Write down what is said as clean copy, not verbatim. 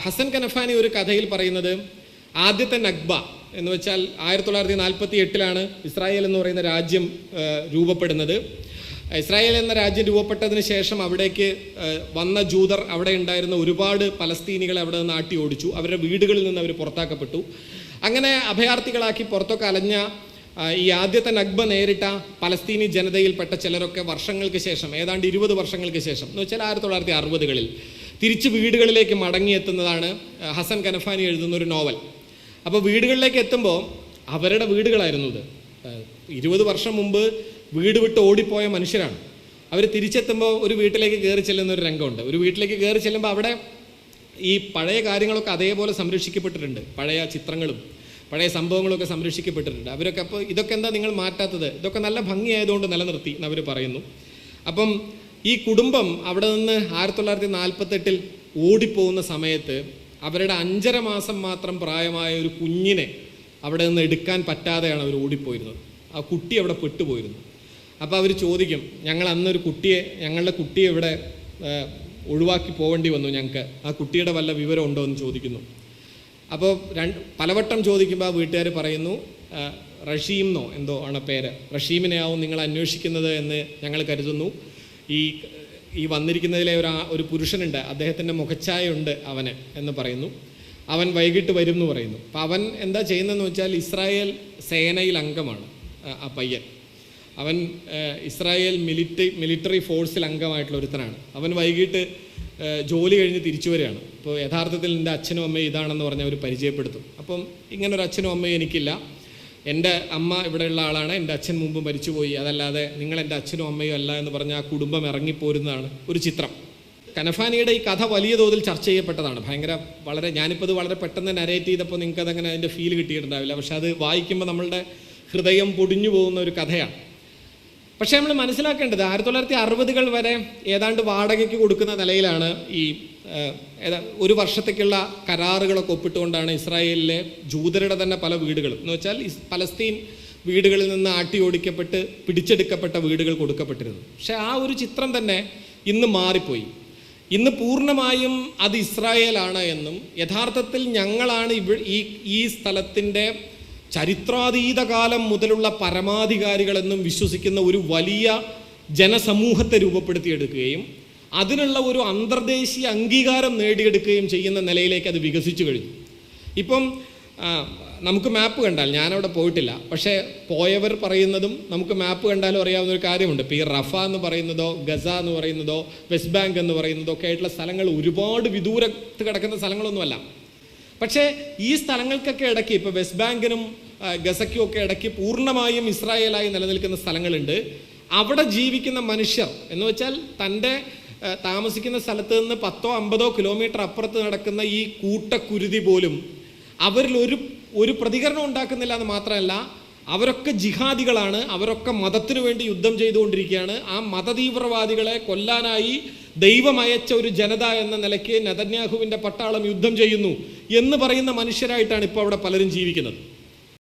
ഹസൻ കനഫാനി ഒരു കഥയിൽ പറയുന്നത് ആദ്യത്തെ നഗ്ബ എന്ന് വെച്ചാൽ 1948 ഇസ്രായേൽ എന്ന് പറയുന്ന രാജ്യം രൂപപ്പെടുന്നത്. ഇസ്രായേൽ എന്ന രാജ്യം രൂപപ്പെട്ടതിന് ശേഷം അവിടേക്ക് വന്ന ജൂതർ, അവിടെ ഉണ്ടായിരുന്ന ഒരുപാട് പലസ്തീനികളെ അവിടെ നിന്ന് ആട്ടി ഓടിച്ചു. അവരുടെ വീടുകളിൽ നിന്ന് അവർ പുറത്താക്കപ്പെട്ടു. അങ്ങനെ അഭയാർത്ഥികളാക്കി പുറത്തൊക്കെ അലഞ്ഞ ഈ ആദ്യത്തെ നഗ്ബ നേരിട്ട പലസ്തീനി ജനതയിൽപ്പെട്ട ചിലരൊക്കെ വർഷങ്ങൾക്ക് ശേഷം, ഏതാണ്ട് 20 വർഷങ്ങൾക്ക് ശേഷം എന്ന് വെച്ചാൽ 1960-കളിൽ തിരിച്ച് വീടുകളിലേക്ക് മടങ്ങിയെത്തുന്നതാണ് ഹസൻ കനഫാനി എഴുതുന്ന ഒരു നോവൽ. അപ്പോൾ വീടുകളിലേക്ക് എത്തുമ്പോൾ അവരുടെ വീടുകളായിരുന്നു ഇത്. 20 വർഷം മുമ്പ് വീട് വിട്ട് ഓടിപ്പോയ മനുഷ്യരാണ്. അവർ തിരിച്ചെത്തുമ്പോൾ ഒരു വീട്ടിലേക്ക് കയറി ചെല്ലുന്ന ഒരു രംഗമുണ്ട്. ഒരു വീട്ടിലേക്ക് കയറി ചെല്ലുമ്പോൾ അവിടെ ഈ പഴയ കാര്യങ്ങളൊക്കെ അതേപോലെ സംരക്ഷിക്കപ്പെട്ടിട്ടുണ്ട്. പഴയ ചിത്രങ്ങളും പഴയ സംഭവങ്ങളൊക്കെ സംരക്ഷിക്കപ്പെട്ടിട്ടുണ്ട്. അവരൊക്കെ അപ്പോൾ ഇതൊക്കെ എന്താ നിങ്ങൾ മാറ്റാത്തത്, ഇതൊക്കെ നല്ല ഭംഗിയായതുകൊണ്ട് നിലനിർത്തി എന്നവർ പറയുന്നു. അപ്പം ഈ കുടുംബം അവിടെ നിന്ന് 1948 ഓടിപ്പോകുന്ന സമയത്ത് അവരുടെ 5.5 മാസം മാത്രം പ്രായമായ ഒരു കുഞ്ഞിനെ അവിടെ നിന്ന് എടുക്കാൻ പറ്റാതെയാണ് അവർ ഓടിപ്പോയിരുന്നത്. ആ കുട്ടി അവിടെ പെട്ടുപോയിരുന്നു. അപ്പോൾ അവർ ചോദിക്കും, ഞങ്ങൾ അന്നൊരു ഞങ്ങളുടെ കുട്ടിയെ ഇവിടെ ഒഴിവാക്കി പോകേണ്ടി വന്നു, ഞങ്ങൾക്ക് ആ കുട്ടിയുടെ വല്ല വിവരം ഉണ്ടോ എന്ന് ചോദിക്കുന്നു. അപ്പോൾ പലവട്ടം ചോദിക്കുമ്പോൾ ആ വീട്ടുകാർ പറയുന്നു, റഷീമെന്നോ എന്തോ ആണ് പേര്, റഷീമിനെയാവും നിങ്ങൾ അന്വേഷിക്കുന്നത് എന്ന് ഞങ്ങൾ കരുതുന്നു. ഈ വന്നിരിക്കുന്നതിലെ ഒരു പുരുഷനുണ്ട്, അദ്ദേഹത്തിൻ്റെ മുഖച്ഛായ ഉണ്ട് അവന് എന്ന് പറയുന്നു. അവൻ വൈകിട്ട് വരും എന്ന് പറയുന്നു. അപ്പോൾ അവൻ എന്താ ചെയ്യുന്നതെന്ന് വെച്ചാൽ ഇസ്രായേൽ സേനയിൽ അംഗമാണ് ആ പയ്യൻ. അവൻ ഇസ്രായേൽ മിലിറ്ററി ഫോഴ്സിൽ അംഗമായിട്ടുള്ള ഒരുത്തനാണ്. അവൻ വൈകിട്ട് ജോലി കഴിഞ്ഞ് തിരിച്ചു വരികയാണ്. അപ്പോൾ യഥാർത്ഥത്തിൽ എൻ്റെ അച്ഛനും അമ്മയും ഇതാണെന്ന് പറഞ്ഞ് അവർ പരിചയപ്പെടുത്തും. അപ്പം ഇങ്ങനൊരു അച്ഛനും അമ്മയും എനിക്കില്ല, എൻ്റെ അമ്മ ഇവിടെയുള്ള ആളാണ്, എൻ്റെ അച്ഛൻ മുമ്പ് മരിച്ചുപോയി, അതല്ലാതെ നിങ്ങൾ എൻ്റെ അച്ഛനും അമ്മയും അല്ല എന്ന് പറഞ്ഞ് ആ കുടുംബം ഇറങ്ങിപ്പോരുന്നതാണ് ഒരു ചിത്രം. കനഫാനിയുടെ ഈ കഥ വലിയ തോതിൽ ചർച്ച ചെയ്യപ്പെട്ടതാണ്. ഞാനിപ്പോൾ അത് വളരെ പെട്ടെന്ന് നരേറ്റ് ചെയ്തപ്പോൾ നിങ്ങൾക്ക് അതങ്ങനെ അതിൻ്റെ ഫീൽ കിട്ടിയിട്ടുണ്ടാവില്ല. പക്ഷെ അത് വായിക്കുമ്പോൾ നമ്മളുടെ ഹൃദയം പൊടിഞ്ഞു പോകുന്ന ഒരു കഥയാണ്. പക്ഷേ നമ്മൾ മനസ്സിലാക്കേണ്ടത് 1960-കൾ വരെ ഏതാണ്ട് വാടകയ്ക്ക് കൊടുക്കുന്ന നിലയിലാണ് ഈ ഒരു വർഷത്തേക്കുള്ള കരാറുകളൊക്കെ ഒപ്പിട്ടുകൊണ്ടാണ് ഇസ്രായേലിലെ ജൂതരുടെ തന്നെ പല വീടുകളും എന്ന് വെച്ചാൽ പലസ്തീൻ വീടുകളിൽ നിന്ന് ആട്ടി ഓടിക്കപ്പെട്ട് പിടിച്ചെടുക്കപ്പെട്ട വീടുകൾ കൊടുക്കപ്പെട്ടിരുന്നു. പക്ഷേ ആ ഒരു ചിത്രം തന്നെ ഇന്ന് മാറിപ്പോയി. ഇന്ന് പൂർണ്ണമായും അത് ഇസ്രായേലാണ് എന്നും യഥാർത്ഥത്തിൽ ഞങ്ങളാണ് ഈ സ്ഥലത്തിൻ്റെ ചരിത്രാതീത കാലം മുതലുള്ള പരമാധികാരികളെന്നും വിശ്വസിക്കുന്ന ഒരു വലിയ ജനസമൂഹത്തെ രൂപപ്പെടുത്തിയെടുക്കുകയും അതിനുള്ള ഒരു അന്തർദേശീയ അംഗീകാരം നേടിയെടുക്കുകയും ചെയ്യുന്ന നിലയിലേക്ക് അത് വികസിച്ചു കഴിഞ്ഞു. ഇപ്പം നമുക്ക് മാപ്പ് കണ്ടാൽ, ഞാനവിടെ പോയിട്ടില്ല, പക്ഷേ പോയവർ പറയുന്നതും നമുക്ക് മാപ്പ് കണ്ടാലും അറിയാവുന്ന ഒരു കാര്യമുണ്ട്. ഇപ്പോൾ ഈ റഫ എന്ന് പറയുന്നതോ ഗസ എന്ന് പറയുന്നതോ വെസ്റ്റ് ബാങ്ക് എന്ന് പറയുന്നതോ ഒക്കെ ആയിട്ടുള്ള സ്ഥലങ്ങൾ ഒരുപാട് വിദൂരത്ത് കിടക്കുന്ന സ്ഥലങ്ങളൊന്നുമല്ല. പക്ഷേ ഈ സ്ഥലങ്ങൾക്കൊക്കെ ഇടയ്ക്ക്, ഇപ്പോൾ വെസ്റ്റ് ബാങ്കിനും ഗസയ്ക്കും ഒക്കെ ഇടയ്ക്ക് പൂർണ്ണമായും ഇസ്രായേലായി നിലനിൽക്കുന്ന സ്ഥലങ്ങളുണ്ട്. അവിടെ ജീവിക്കുന്ന മനുഷ്യർ എന്ന് വെച്ചാൽ തൻ്റെ താമസിക്കുന്ന സ്ഥലത്ത് നിന്ന് 10-50 കിലോമീറ്റർ അപ്പുറത്ത് നടക്കുന്ന ഈ കൂട്ടക്കുരുതി പോലും അവരിൽ ഒരു പ്രതികരണം ഉണ്ടാക്കുന്നില്ല എന്ന് മാത്രമല്ല, അവരൊക്കെ ജിഹാദികളാണ്, അവരൊക്കെ മതത്തിനു വേണ്ടി യുദ്ധം ചെയ്തുകൊണ്ടിരിക്കുകയാണ്. ആ മതതീവ്രവാദികളെ കൊല്ലാനായി ദൈവമയച്ച ഒരു ജനത എന്ന നിലയ്ക്ക് നെതന്യാഹുവിൻ്റെ പട്ടാളം യുദ്ധം ചെയ്യുന്നു എന്ന് പറയുന്ന മനുഷ്യരായിട്ടാണ് ഇപ്പോൾ അവിടെ പലരും ജീവിക്കുന്നത്.